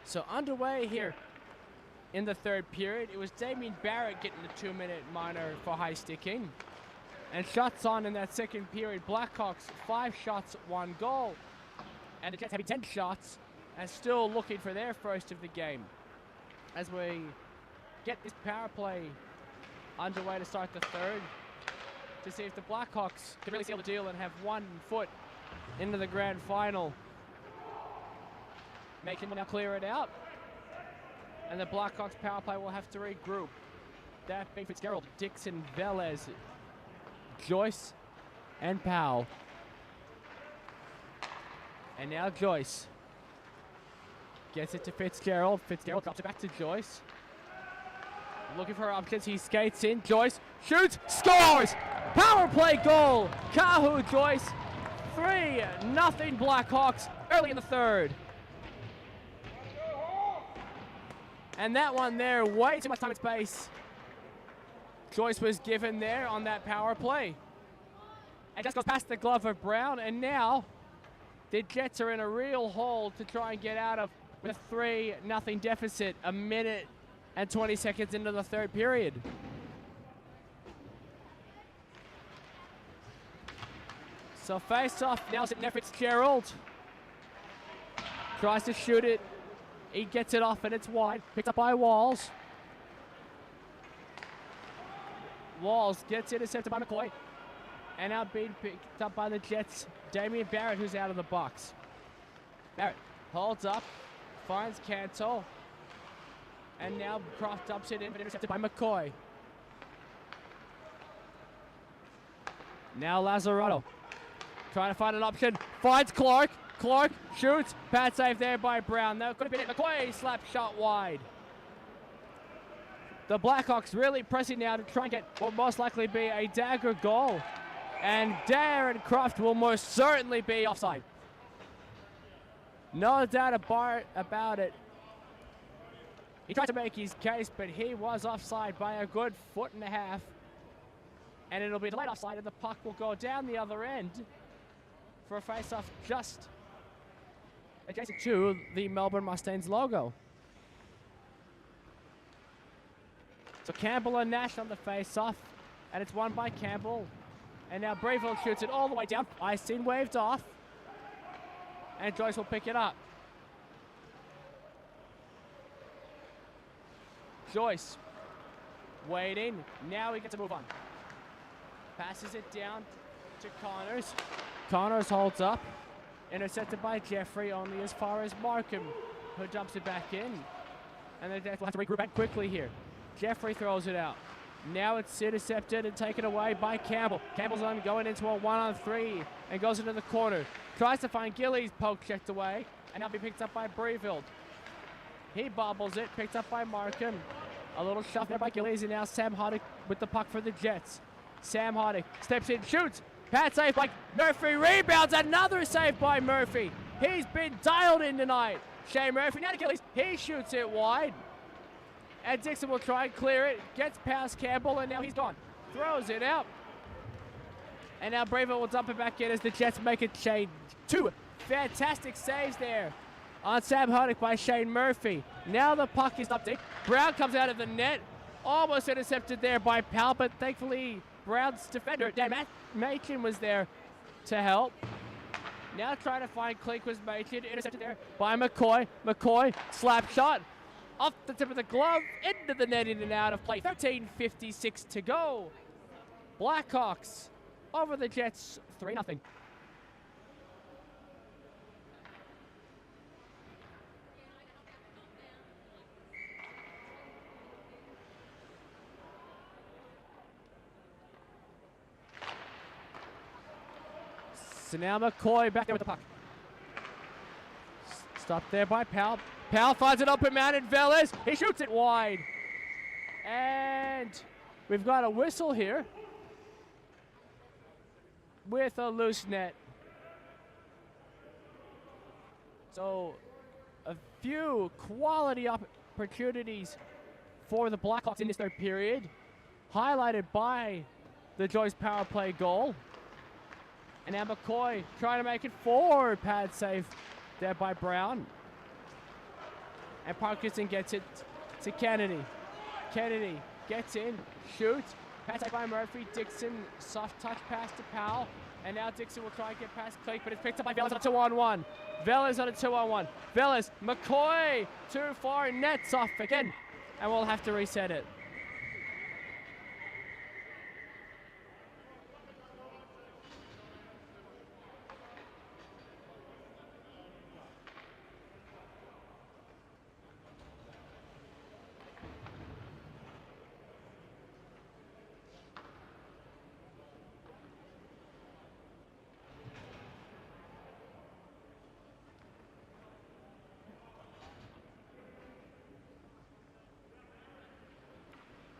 So underway here in the third period, it was Damien Barrett getting the 2-minute minor for high sticking. And shots on in that second period, Blackhawks 5 shots, 1 goal. And the Jets having 10 shots and still looking for their first of the game. As we get this power play underway to start the third, to see if the Blackhawks can really seal the deal and have 1 foot into the grand final. Macon will now clear it out. And the Blackhawks power play will have to regroup. That being Fitzgerald, Dixon, Velez, Joyce, and Powell. And now Joyce gets it to Fitzgerald. Fitzgerald drops it back to Joyce. Looking for options. He skates in. Joyce shoots, scores! Power play goal! Kahu Joyce. 3-0 Blackhawks early in the third. And that one there, way too much time and space. Joyce was given there on that power play. And just goes past the glove of Brown, and now the Jets are in a real hole to try and get out of with a 3-0 deficit, a minute and 20 seconds into the third period. So face off, now it's Neff Fitzgerald. Tries to shoot it. He gets it off and it's wide. Picked up by Walls. Walls gets intercepted by McCoy. And now being picked up by the Jets. Damian Barrett, who's out of the box. Barrett holds up, finds Cantor. And now Croft dumps it in, but intercepted by McCoy. Now Lazzarato trying to find an option. Finds Clark. Clark shoots. Pad save there by Brown. That could have been it. McCoy slap shot wide. The Blackhawks really pressing now to try and get what most likely be a dagger goal. And Darren Croft will most certainly be offside. No doubt about it. He tried to make his case, but he was offside by a good 1.5 feet. And it'll be delayed offside, and the puck will go down the other end for a face-off just adjacent to the Melbourne Mustangs logo. So Campbell and Nash on the face-off, and it's won by Campbell. And now Breville shoots it all the way down. Icing waved off, and Joyce will pick it up. Joyce waiting. Now he gets to move on. Passes it down to Connors. Connors holds up. Intercepted by Jeffrey only as far as Markham, who dumps it back in. And then they'll have to regroup back quickly here. Jeffrey throws it out. Now it's intercepted and taken away by Campbell. Campbell's on going into a 1-on-3 and goes into the corner. Tries to find Gillies, poke checked away, and now be picked up by Breville. He bobbles it, picked up by Markham. A little shove there by Gillies, and now Sam Hoddick with the puck for the Jets. Sam Hoddick steps in, shoots. Pat save by Murphy, rebounds, another save by Murphy. He's been dialed in tonight. Shane Murphy, now to Gillies. He shoots it wide. And Dixon will try and clear it. Gets past Campbell, and now he's gone. Throws it out. And now Breville will dump it back in as the Jets make a change. Two fantastic saves there on Sam Hoddick by Shane Murphy. Now the puck is up deep. Brown comes out of the net. Almost intercepted there by Powell, but thankfully Brown's defender, Dan Machin, was there to help. Now trying to find Clinquist Machin. Intercepted there by McCoy. McCoy, slap shot. Off the tip of the glove, into the net, in and out of play. 13:56 to go. Blackhawks over the Jets, 3-0. So now McCoy back there with the puck. Stopped there by Powell. Powell finds an open man in Velez. He shoots it wide. And we've got a whistle here with a loose net. So a few quality opportunities for the Blackhawks in this third period, highlighted by the Joyce power play goal. And now McCoy trying to make it forward. Pad save there by Brown. And Parkinson gets it to Kennedy. Kennedy gets in, shoots. Pass by Murphy. Dixon, soft touch pass to Powell. And now Dixon will try and get past Cleek, but it's picked up by Velez on a 2-on-1. Velez on a 2-on-1. Velez, McCoy, too far, nets off again. And we'll have to reset it.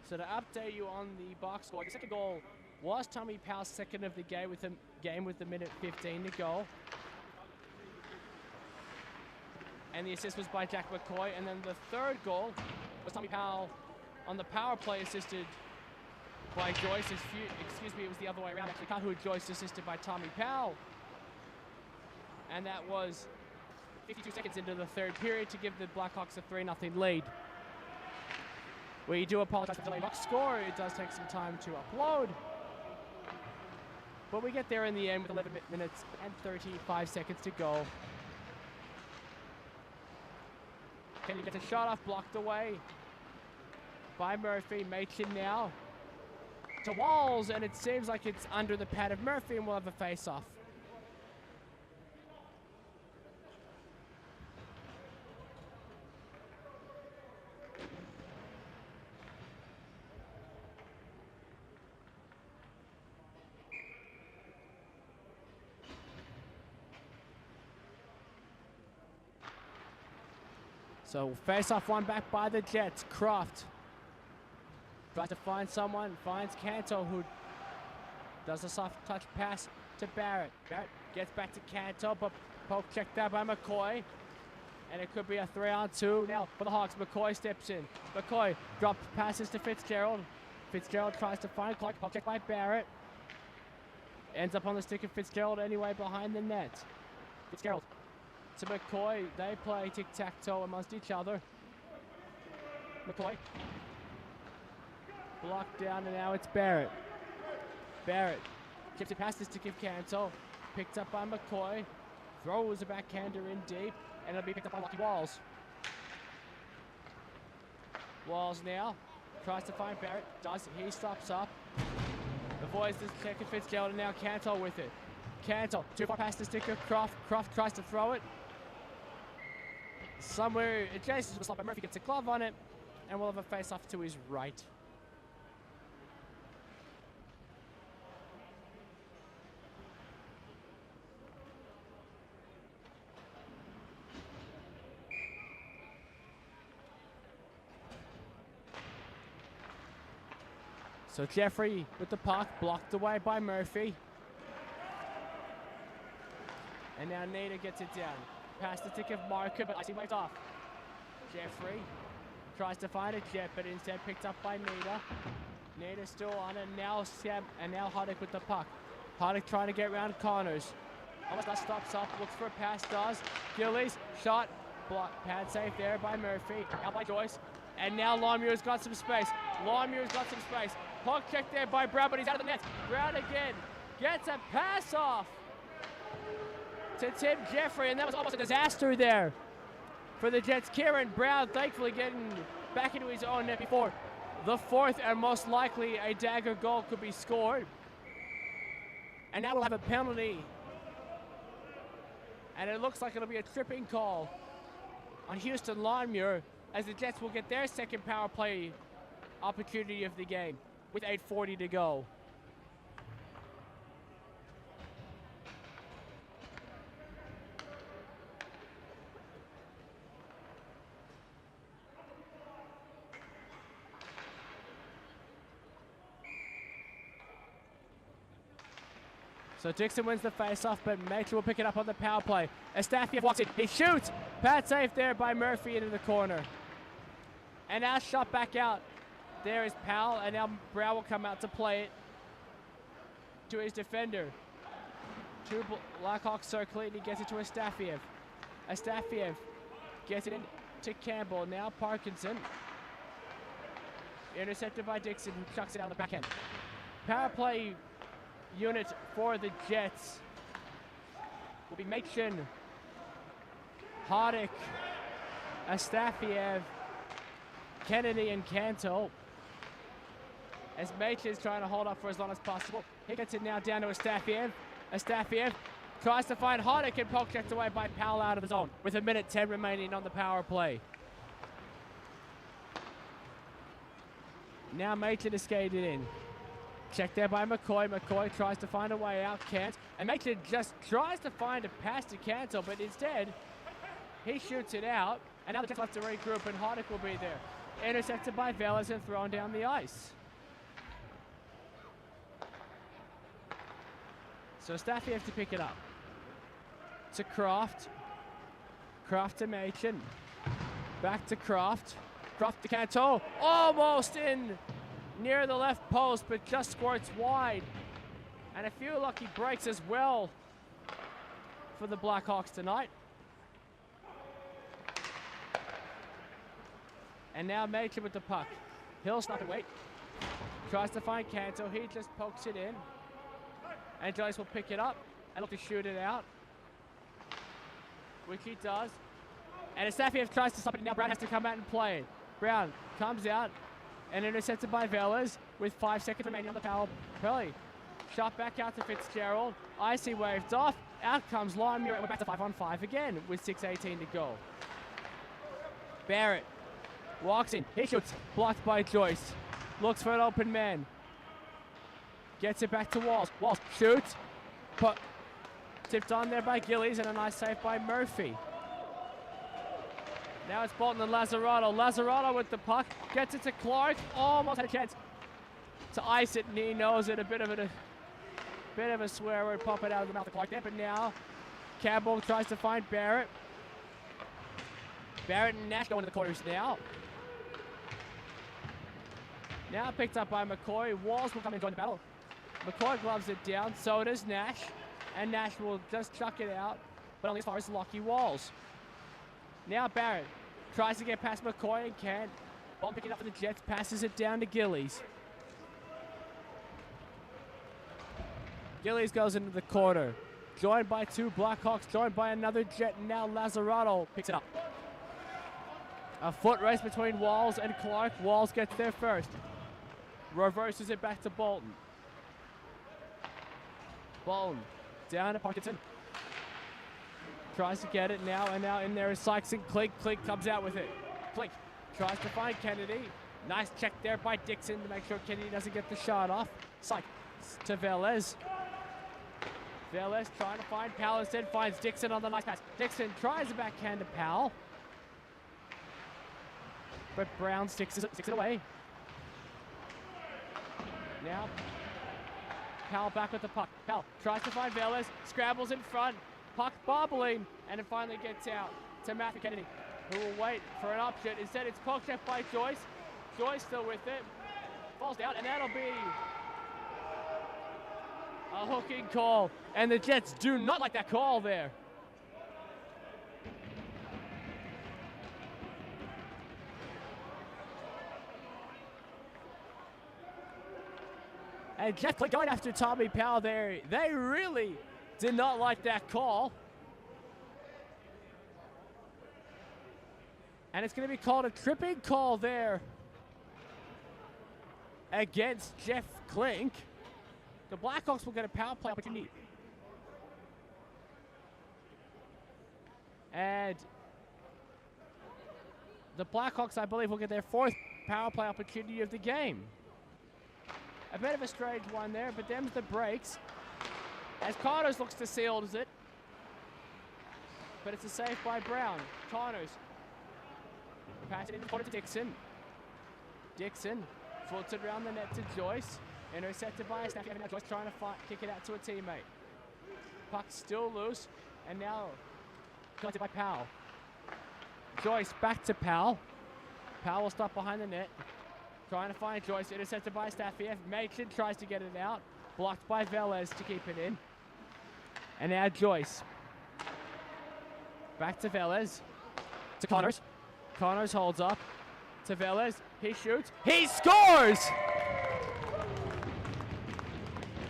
So to update you on the box score, the second goal was Tommy Powell's second of the game with the minute 15 to go. And the assist was by Jack McCoy. And then the third goal was Tommy Powell on the power play, assisted by Joyce. Excuse me, it was the other way around. Actually, Joyce assisted by Tommy Powell. And that was 52 seconds into the third period to give the Blackhawks a 3-0 lead. We do apologize for the delayed score. It does take some time to upload. But we get there in the end with 11 minutes and 35 seconds to go. Kenny gets a shot off, blocked away by Murphy. Machin now to Walls, and it seems like it's under the pad of Murphy, and we'll have a face-off. So face-off one back by the Jets. Croft tries to find someone, finds Canto, who does a soft touch pass to Barrett. Barrett gets back to Canto, but poke checked out by McCoy. And it could be a 3-on-2 now for the Hawks. McCoy steps in. McCoy drops passes to Fitzgerald. Fitzgerald tries to find Clark, poke checked by Barrett. Ends up on the stick of Fitzgerald anyway behind the net. Fitzgerald to McCoy. They play tic-tac-toe amongst each other. McCoy blocked down, and now it's Barrett. Barrett keeps it past this to give Canto. Picked up by McCoy. Throws a backhander in deep, and it'll be picked up by Lucky Walls. Walls now tries to find Barrett. Does. He stops up. Avoids this check of Fitzgerald, and now Canto with it. Canto, too far past the stick of Croft. Croft tries to throw it. Somewhere adjacent to the slot, but Murphy gets a glove on it, and we'll have a face-off to his right. So Jeffrey with the puck, blocked away by Murphy. And now Nader gets it down. Past the tick of Marker, but icing waved off. Jeffrey tries to find a Jet, but instead picked up by Nader. Nader still on it, now Sam, and now Hoddick with the puck. Hoddick trying to get around Connors. Almost not stops up, looks for a pass, does. Gillies, shot, block, pad save there by Murphy. Out by Joyce. And now Longmuir's got some space. Longmuir's got some space. Puck check there by Brown, but he's out of the net. Brown again gets a pass off to Tim Jeffrey, and that was almost a disaster there for the Jets. Kieran Brown thankfully getting back into his own net before the fourth and most likely a dagger goal could be scored. And now we'll have a penalty. And it looks like it'll be a tripping call on Houston Longmuir, as the Jets will get their second power play opportunity of the game with 8:40 to go. So Dixon wins the face-off, but Mather will pick it up on the power play. Astafiev walks in, he shoots! Pad safe there by Murphy into the corner. And now shot back out. There is Powell, and now Brown will come out to play it to his defender. Two Blackhawks circling, he gets it to Astafiev. Astafiev gets it in to Campbell, now Parkinson. Intercepted by Dixon, who chucks it out the backhand. Power play unit for the Jets will be Machin, Hoddick, Astafiev, Kennedy, and Canto. As Machin is trying to hold up for as long as possible. He gets it now down to Astafiev. Astafiev tries to find Hoddick, and poke checked away by Powell out of the zone with 1:10 remaining on the power play. Now Machin is skated in. Checked there by McCoy. McCoy tries to find a way out, can't. And Machin just tries to find a pass to Canto, but instead he shoots it out. And now the Jets have to regroup, and Hoddick will be there. Intercepted by Velas and thrown down the ice. So Astafiev to pick it up. To Croft. Croft to Machin. Back to Croft. Croft to Canto. Almost in near the left post, but just squirts wide. And a few lucky breaks as well for the Blackhawks tonight. And now Machin with the puck. He'll stop and wait. Tries to find Canto. He just pokes it in. And Joyce will pick it up and look to shoot it out. Which he does. And Astafiev tries to stop it. Now Brown has to come out and play it. Brown comes out and intercepted by Velez with 5 seconds remaining on the power play. Shot back out to Fitzgerald. Icy waved off. Out comes Lime Muir. We're back to 5-on-5 again with 6:18 to go. Barrett walks in. He shoots. Blocked by Joyce. Looks for an open man. Gets it back to Walls. Walls shoots. Tipped on there by Gillies and a nice save by Murphy. Now it's Bolton and Lazzarato. Lazzarato with the puck. Gets it to Clark. Almost had a chance to ice it, and he knows it. A bit of a swear word. Pop it out of the mouth of Clark there. But now Campbell tries to find Barrett. Barrett and Nash go into the corners now. Now picked up by McCoy. Walls will come and join the battle. McCoy gloves it down. So does Nash. And Nash will just chuck it out. But only as far as Lockie Walls. Now Barrett tries to get past McCoy and can't. Ball picking up for the Jets. Passes it down to Gillies. Gillies goes into the corner. Joined by 2 Blackhawks. Joined by another Jet. And now Lazzarato picks it up. A foot race between Walls and Clark. Walls gets there first. Reverses it back to Bolton. Bolton down to Parkinson. Tries to get it now, and now in there is Sykes and Klink. Klink comes out with it. Klink tries to find Kennedy. Nice check there by Dixon to make sure Kennedy doesn't get the shot off. Sykes to Velez. Velez trying to find Powell instead, finds Dixon on the nice pass. Dixon tries to backhand to Powell. But Brown sticks it away. Now, Powell back with the puck. Powell tries to find Velez, scrambles in front, puck bobbling, and it finally gets out to Matthew Kennedy, who will wait for an option. Instead, it's poked up by Joyce. Joyce still with it, falls down, and that'll be a hooking call. And the Jets do not like that call there. And Jeff Klink going after Tommy Powell there. They really did not like that call. And it's going to be called a tripping call there against Jeff Klink. The Blackhawks will get a power play opportunity. And the Blackhawks, I believe, will get their 4th power play opportunity of the game. A bit of a strange one there, but them's the breaks. As Connors looks to seal it. But it's a save by Brown. Connors. Pass it in the corner to Dixon. Dixon flips it around the net to Joyce. Intercepted by a staff. Now Joyce trying to kick it out to a teammate. Puck still loose. And now collected by Powell. Joyce back to Powell. Powell will stop behind the net. Trying to find Joyce, intercepted by Stafiev. Machin tries to get it out. Blocked by Velez to keep it in. And now Joyce. Back to Velez. To Connors. Connors holds up. To Velez. He shoots. He scores!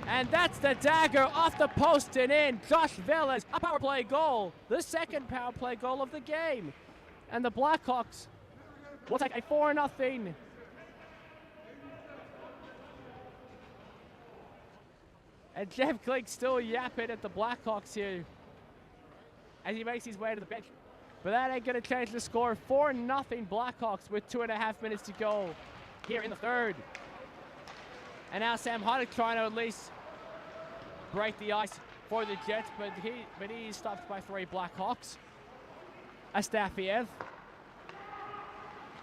And that's the dagger off the post and in. Josh Velez, a power play goal. The 2nd power play goal of the game. And the Blackhawks will take a 4-0 And Jeff Klink still yapping at the Blackhawks here as he makes his way to the bench. But that ain't going to change the score. 4-0 Blackhawks with 2.5 minutes to go here in the 3rd. And now Sam Hoddick trying to at least break the ice for the Jets, but he's stopped by 3 Blackhawks. Astafiev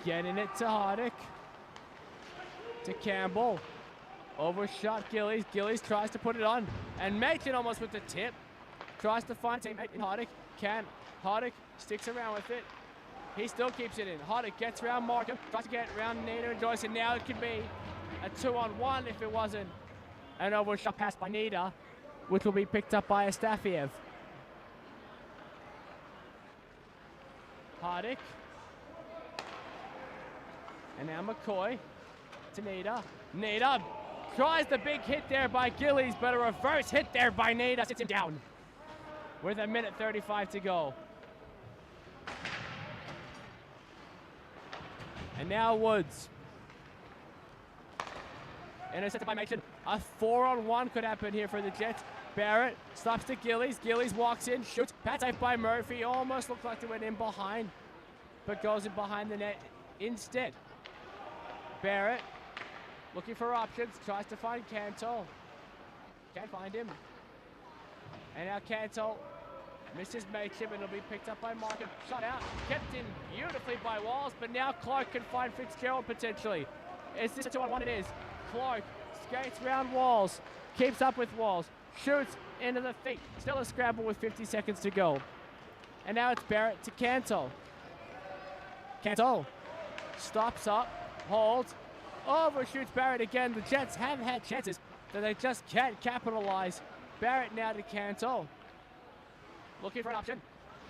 getting it to Hoddick. To Campbell. Overshot Gillies. Gillies tries to put it on. And Machin almost with the tip. Tries to find teammate in Hoddick. Can't. Hoddick sticks around with it. He still keeps it in. Hoddick gets around Markham. Tries to get around Nita and Joyce. And now it could be a 2-on-1 if it wasn't an overshot pass by Nita, which will be picked up by Astafiev. Hoddick And now McCoy to Nita. Nita tries the big hit there by Gillies, but a reverse hit there by Nita sits him down with 1:35 to go. And now Woods. Intercepted by Machen. A 4-on-1 could happen here for the Jets. Barrett stops to Gillies. Gillies walks in, shoots. Pat safe by Murphy. Almost looked like they went in behind, but goes in behind the net instead. Barrett looking for options. Tries to find Canto. Can't find him. And now Canto misses Machin, and it'll be picked up by Markham. Shot out. Kept in beautifully by Walls, but now Clark can find Fitzgerald potentially. Is this a 2-on-1? It is. Clark skates round Walls. Keeps up with Walls. Shoots into the feet. Still a scramble with 50 seconds to go. And now it's Barrett to Canto. Canto stops up, holds, overshoots Barrett again. The Jets have had chances that they just can't capitalize. Barrett now to Canto. Looking for an option.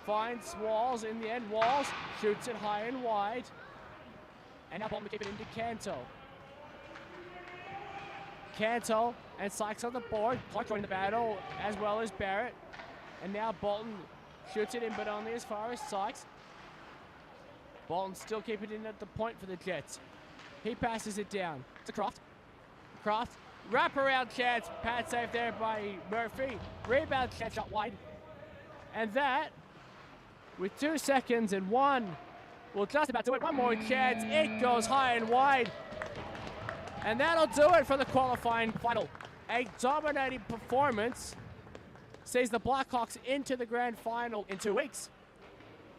Finds Walls in the end. Walls shoots it high and wide. And now Bolton to keep it into Canto. Canto and Sykes on the board. Clark joining the battle as well as Barrett. And now Bolton shoots it in, but only as far as Sykes. Bolton still keeping it in at the point for the Jets. He passes it down to Croft. Croft, wraparound chance. Pad save there by Murphy. Rebound chance, shot wide. And that, with 2 seconds and one, will just about do it. One more chance. It goes high and wide. And that'll do it for the qualifying final. A dominating performance sees the Blackhawks into the grand final in 2 weeks.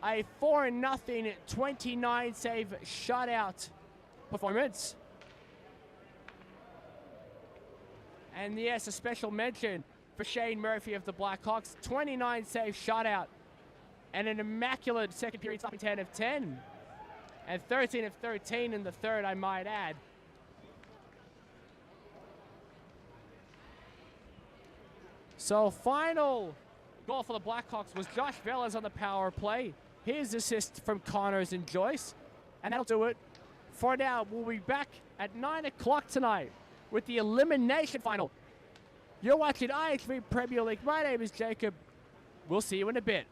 A 4-0 29 save shutout performance. And yes, a special mention for Shane Murphy of the Blackhawks. 29 save shutout and an immaculate second period stopping 10 of 10. And 13 of 13 in the third, I might add. So final goal for the Blackhawks was Josh Velez on the power play. His assist from Connors and Joyce. And that'll do it for now. We'll be back at 9 o'clock tonight with the elimination final. You're watching IHV Premier League. My name is Jacob. We'll see you in a bit.